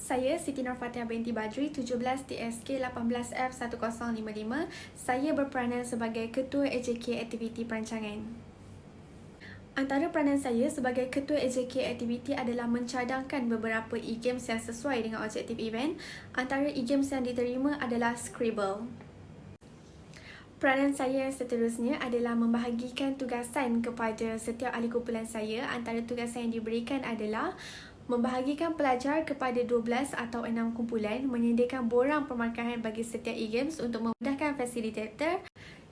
Saya Siti Nurfatia binti Badri, 17 TSK 18F1055. Saya berperanan sebagai Ketua AJK Aktiviti Perancangan. Antara peranan saya sebagai Ketua AJK Aktiviti adalah mencadangkan beberapa e-games yang sesuai dengan objektif event. Antara e-games yang diterima adalah Scribble. Peranan saya seterusnya adalah membahagikan tugasan kepada setiap ahli kumpulan saya. Antara tugasan yang diberikan adalah membahagikan pelajar kepada 12 atau 6 kumpulan, menyediakan borang permarkahan bagi setiap e-games untuk memudahkan fasilitator,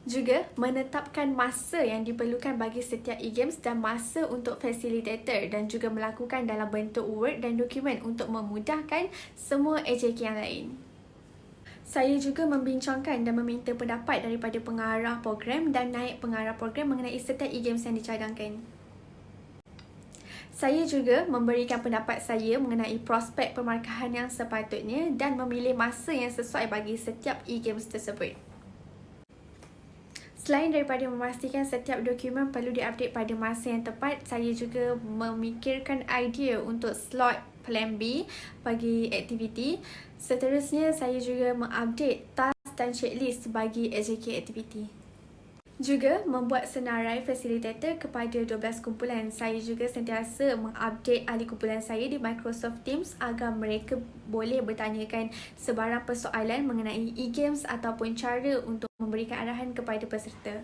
juga menetapkan masa yang diperlukan bagi setiap e-games dan masa untuk fasilitator, dan juga melakukan dalam bentuk Word dan dokumen untuk memudahkan semua AJK yang lain. Saya juga membincangkan dan meminta pendapat daripada pengarah program dan naib pengarah program mengenai setiap e-games yang dicadangkan. Saya juga memberikan pendapat saya mengenai prospek pemarkahan yang sepatutnya dan memilih masa yang sesuai bagi setiap e-games tersebut. Selain daripada memastikan setiap dokumen perlu diupdate pada masa yang tepat, saya juga memikirkan idea untuk slot plan B bagi aktiviti. Seterusnya, saya juga mengupdate task dan checklist bagi AJK aktiviti. Juga membuat senarai fasilitator kepada 12 kumpulan. Saya juga sentiasa mengupdate ahli kumpulan saya di Microsoft Teams agar mereka boleh bertanyakan sebarang persoalan mengenai e-games ataupun cara untuk memberikan arahan kepada peserta.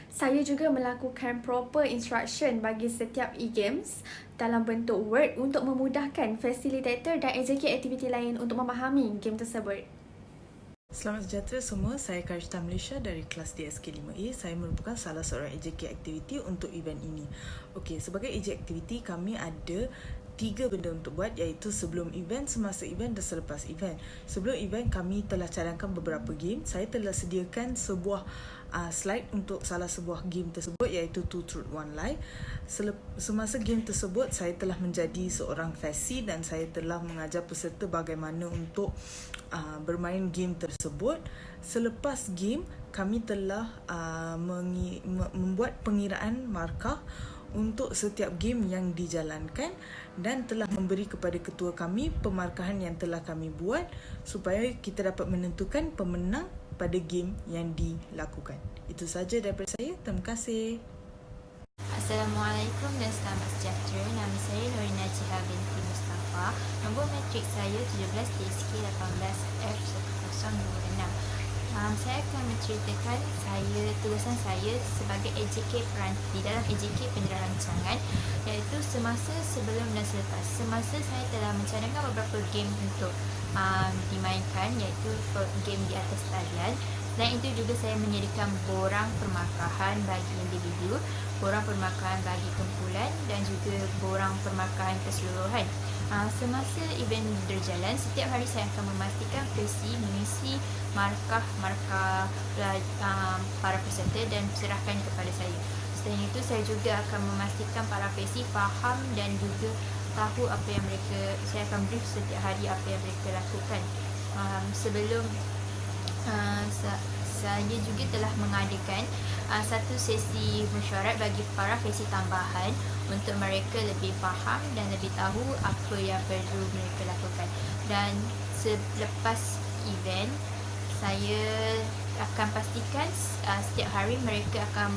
Saya juga melakukan proper instruction bagi setiap e-games dalam bentuk Word untuk memudahkan fasilitator dan AJK aktiviti lain untuk memahami game tersebut. Selamat sejahtera semua, saya Karishta Malaysia dari kelas DSK 5A. Saya merupakan salah seorang AJK aktiviti untuk event ini. Okey, sebagai AJK aktiviti kami ada 3 benda untuk buat, iaitu sebelum event, semasa event dan selepas event. Sebelum event kami telah cadangkan beberapa game. Saya telah sediakan sebuah slide untuk salah sebuah game tersebut, iaitu Two Truth One Lie. Semasa game tersebut saya telah menjadi seorang fasi dan saya telah mengajar peserta bagaimana untuk bermain game tersebut. Selepas game kami telah membuat pengiraan markah untuk setiap game yang dijalankan dan telah memberi kepada ketua kami pemarkahan yang telah kami buat supaya kita dapat menentukan pemenang pada game yang dilakukan. Itu sahaja daripada saya. Terima kasih. Assalamualaikum dan selamat sejahtera. Nama saya Norina Jiha binti Mustafa. Nombor matrik saya 17 TSK 18F1026. Saya akan menceritakan tugasan saya sebagai AJK di dalam AJK penerancangan, iaitu semasa, sebelum dan selepas. Semasa saya telah mencadangkan beberapa game untuk dimainkan, iaitu game di atas talian. Selain itu juga saya menyediakan borang permarkahan bagi individu, borang permarkahan bagi kumpulan dan juga borang permarkahan keseluruhan. Semasa event berjalan, setiap hari saya akan memastikan fasi mengisi markah para peserta dan serahkan kepada saya. Selain itu, saya juga akan memastikan para fasi faham dan juga tahu apa yang saya akan brief setiap hari apa yang mereka lakukan. Sebelum saya juga telah mengadakan satu sesi mesyuarat bagi para fasi tambahan untuk mereka lebih faham dan lebih tahu apa yang perlu mereka lakukan. Dan selepas event, saya akan pastikan setiap hari mereka akan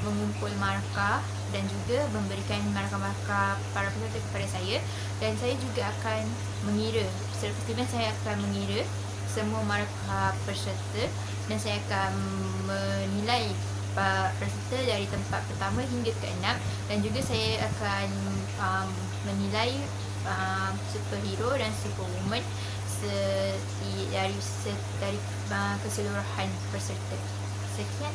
mengumpul markah dan juga memberikan markah-markah para peserta kepada saya, dan saya juga akan mengira. Selepas event saya akan mengira semua markah peserta dan saya akan menilai peserta dari tempat pertama hingga ke-6, dan juga saya akan menilai superhero dan superwoman dari keseluruhan peserta. Sekian,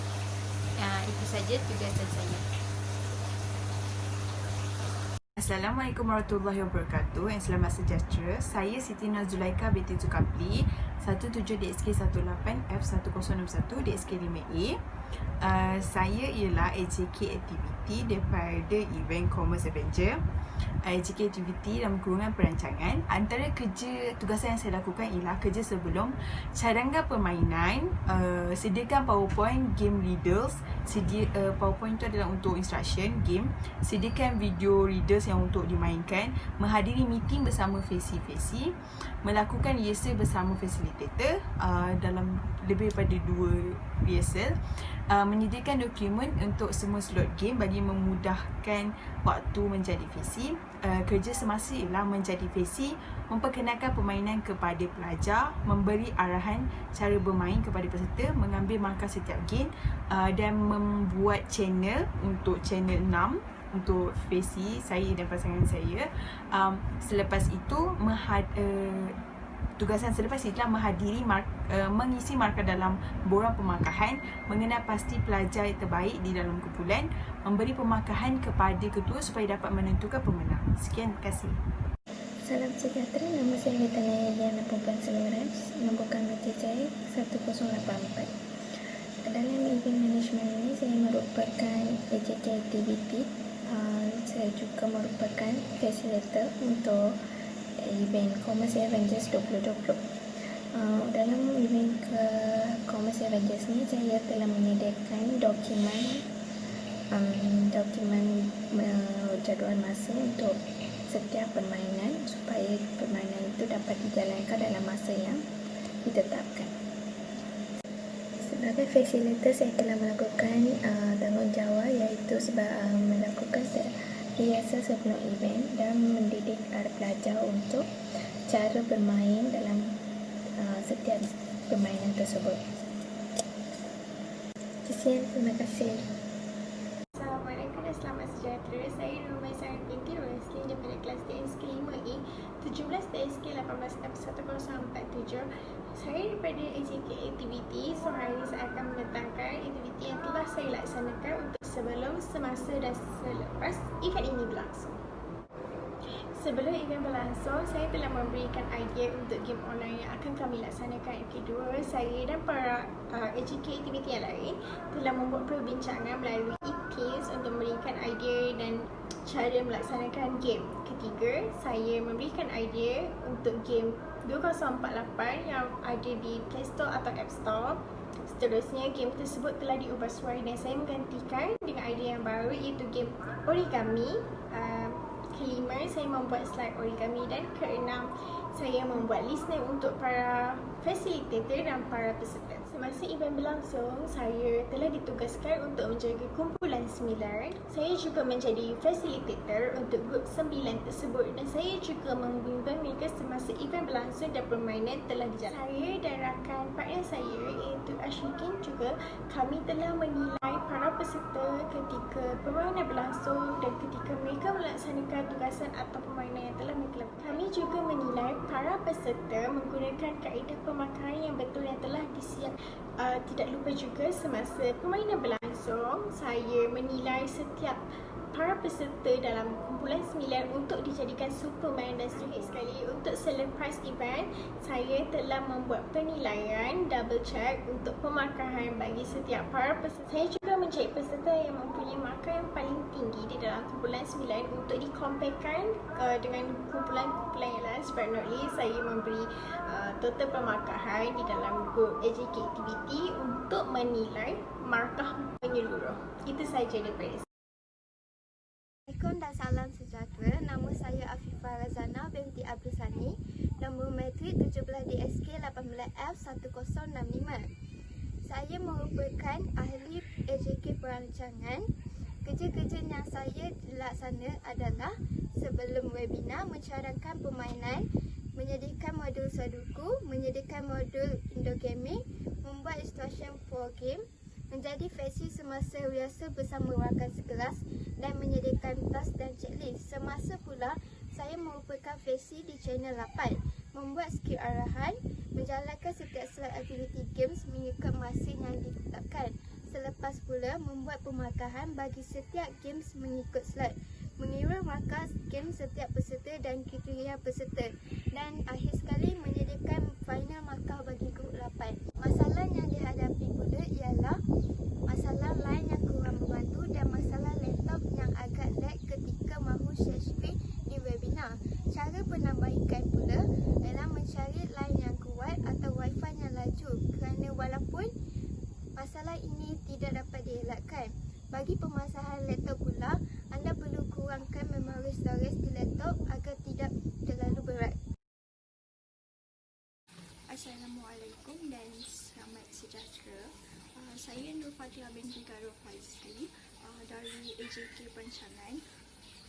itu saja tugasan saya. Assalamualaikum warahmatullahi wabarakatuh. Selamat sejahtera. Saya Siti Nazulaika binti Zulkafli. 17DSK18F1061 DSK5A. Saya ialah AJK Activity daripada event Commerce Avenger. AJK Activity dalam kurungan perancangan. Antara tugasan yang saya lakukan ialah kerja sebelum cadangkan permainan, sediakan PowerPoint, game readers. PowerPoint itu adalah untuk instruction game. Sediakan video readers yang untuk dimainkan, menghadiri meeting bersama fesi-fesi, melakukan rehearsal bersama facilitator dalam lebih daripada 2 rehearsal, menyediakan dokumen untuk semua slot game bagi memudahkan waktu menjadi fesi. Kerja semasa ialah menjadi fesi, memperkenalkan permainan kepada pelajar, memberi arahan cara bermain kepada peserta, mengambil markah setiap game, dan membuat channel untuk channel 6 untuk fesi saya dan pasangan saya. Selepas itu tugasan selepas itulah menghadiri mengisi markah dalam borang pemarkahan, mengenal pasti pelajar yang terbaik di dalam kumpulan, memberi pemarkahan kepada ketua supaya dapat menentukan pemenang. Sekian, terima kasih. Salam sejahtera, nama saya Vetana Eliana Perempuan Seloraj, nombor kami TJ 1084. Dalam event management ini saya merupakan AJK Activity. Saya juga merupakan facilitator untuk event Commerce Avengers 2020. Dalam event Commerce Avengers ni saya telah menyediakan dokumen jadual masa untuk setiap permainan supaya permainan itu dapat dijalankan dalam masa yang ditetapkan. Sebagai facilitator, saya telah melakukan tanggungjawab iaitu melakukan rehearsal sebelum event dan mendidik para pelajar untuk cara bermain dalam setiap permainan tersebut. Sekian, terima kasih. Assalamualaikum dan selamat sejahtera. Saya Rumai Sarah binti Roslin daripada kelas DSK 5A 17 DSK 18F1047. Saya daripada AJK Activity. Hari ini saya akan menentangkan aktiviti yang telah saya laksanakan untuk sebelum, semasa dan selepas event ini berlangsung. Sebelum event berlangsung, saya telah memberikan idea untuk game online yang akan kami laksanakan. Yang kedua, saya dan para AJK Activity yang lain telah membuat perbincangan melalui e-Teams untuk memberikan idea dan cara melaksanakan game. Ketiga, saya memberikan idea untuk game 2048 yang ada di Play Store atau App Store. Seterusnya, game tersebut telah diubah suara dan saya menggantikan dengan idea yang baru iaitu game origami. Kelima, saya membuat slide origami dan keenam, saya membuat listener untuk para facilitator dan para peserta. Semasa event berlangsung, saya telah ditugaskan untuk menjaga kumpulan 9. Saya juga menjadi facilitator untuk grup 9 tersebut dan saya juga membimbing mereka semasa event berlangsung dan permainan telah dijalankan. Saya dan rakan partner saya iaitu Ashwikin juga, kami telah menilai para peserta ketika permainan berlangsung dan ketika mereka melaksanakan tugasan atau permainan yang telah mereka lakukan. Kami juga menilai para peserta menggunakan kaedah pemakaian yang betul yang telah disiap. Tidak lupa juga semasa permainan berlangsung, saya menilai setiap para peserta dalam kumpulan 9 untuk dijadikan Superman dan Superhero. Sekali untuk selepas event, saya telah membuat penilaian double check untuk pemarkahan bagi setiap para peserta. Saya juga mencari peserta yang mempunyai markah yang paling tinggi di dalam kumpulan 9 untuk dikomparekan dengan kumpulan-kumpulan yang lain. Sebenarnya saya memberi total pemarkahan di dalam grup AJK Activity untuk menilai markah menyeluruh. Itu sahaja daripada saya. Assalamualaikum dan salam sejahtera. Nama saya Afifah Razana binti Abdul Sani. Nombor matrik 17 DSK 18F1065. Saya merupakan ahli AJK perancangan. Kerja-kerja yang saya laksana adalah sebelum webinar mencadangkan permainan, menyediakan modul Sudoku, menyediakan modul Indogaming, membuat instruction for game, menjadi fesi semasa rehearsal bersama rakan sekelas dan menyediakan task dan checklist. Semasa pula, saya merupakan fesi di channel 8, membuat skrip arahan, menjalankan setiap slide aktiviti games mengikut masa yang ditetapkan. Selepas pula, membuat pemarkahan bagi setiap games mengikut slide, mengira markah game setiap peserta dan kriteria peserta, dan akhir sekali menyediakan final markah bagi Assalamualaikum dan selamat sejahtera. Saya Nur Fatihah binti Karo Fazli dari AJK Perancangan.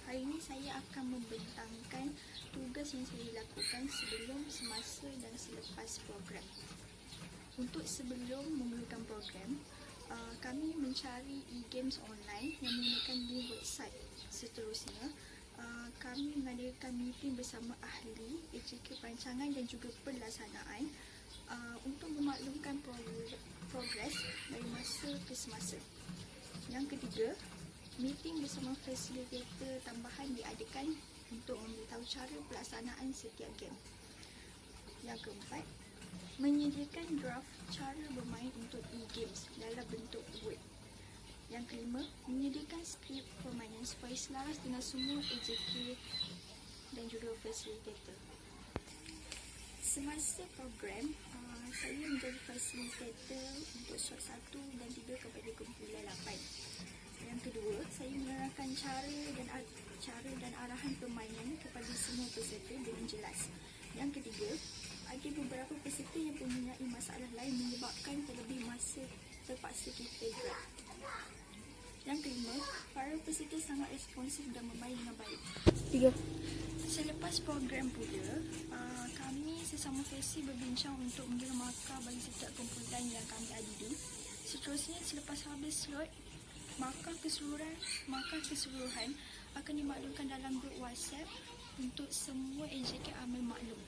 Hari ini saya akan membentangkan tugas yang saya lakukan sebelum, semasa dan selepas program. Untuk sebelum memulakan program, kami mencari e-games online yang menggunakan link website. Seterusnya, kami mengadakan meeting bersama ahli AJK Perancangan dan juga pelaksanaan untuk memaklumkan progres dari masa ke semasa. Yang ketiga, meeting bersama fasilitator tambahan diadakan untuk memberitahu cara pelaksanaan setiap game. Yang keempat, menyediakan draft cara bermain untuk e-games dalam bentuk word. Yang kelima, menyediakan skrip permainan supaya selaras dengan semua AJK dan juga fasilitator. Semasa program, saya menjadi fasilitator untuk slot 1 dan 3 kepada kumpulan 8. Yang kedua, saya menerangkan cara dan arahan permainan kepada semua peserta dengan jelas. Yang ketiga, ada beberapa peserta yang mempunyai masalah lain menyebabkan terlebih masa terpaksa kita drop. Yang kelima, para peserta sangat responsif dan bermain dengan baik. 3. Selepas program pula, kami sesama fasil berbincang untuk mengira markah bagi setiap kumpulan yang kami adili. Seterusnya, selepas habis slot, markah keseluruhan akan dimaklumkan dalam grup WhatsApp untuk semua AJK ambil maklum.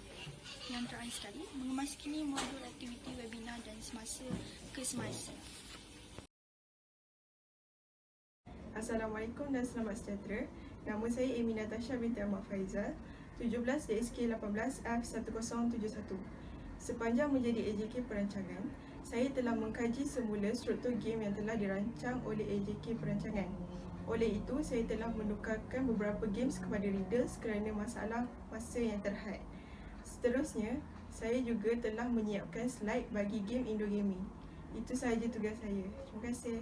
Yang terakhir sekali, mengemasi modul aktiviti webinar dan semasa ke semasa. Assalamualaikum dan selamat sejahtera. Nama saya Amy Natasha binti Ahmad Faizal, 17 DSK 18 F1071. Sepanjang menjadi AJK Perancangan, saya telah mengkaji semula struktur game yang telah dirancang oleh AJK Perancangan. Oleh itu, saya telah menukarkan beberapa games kepada readers kerana masalah masa yang terhad. Seterusnya, saya juga telah menyiapkan slide bagi game Indo Gaming. Itu sahaja tugas saya. Terima kasih.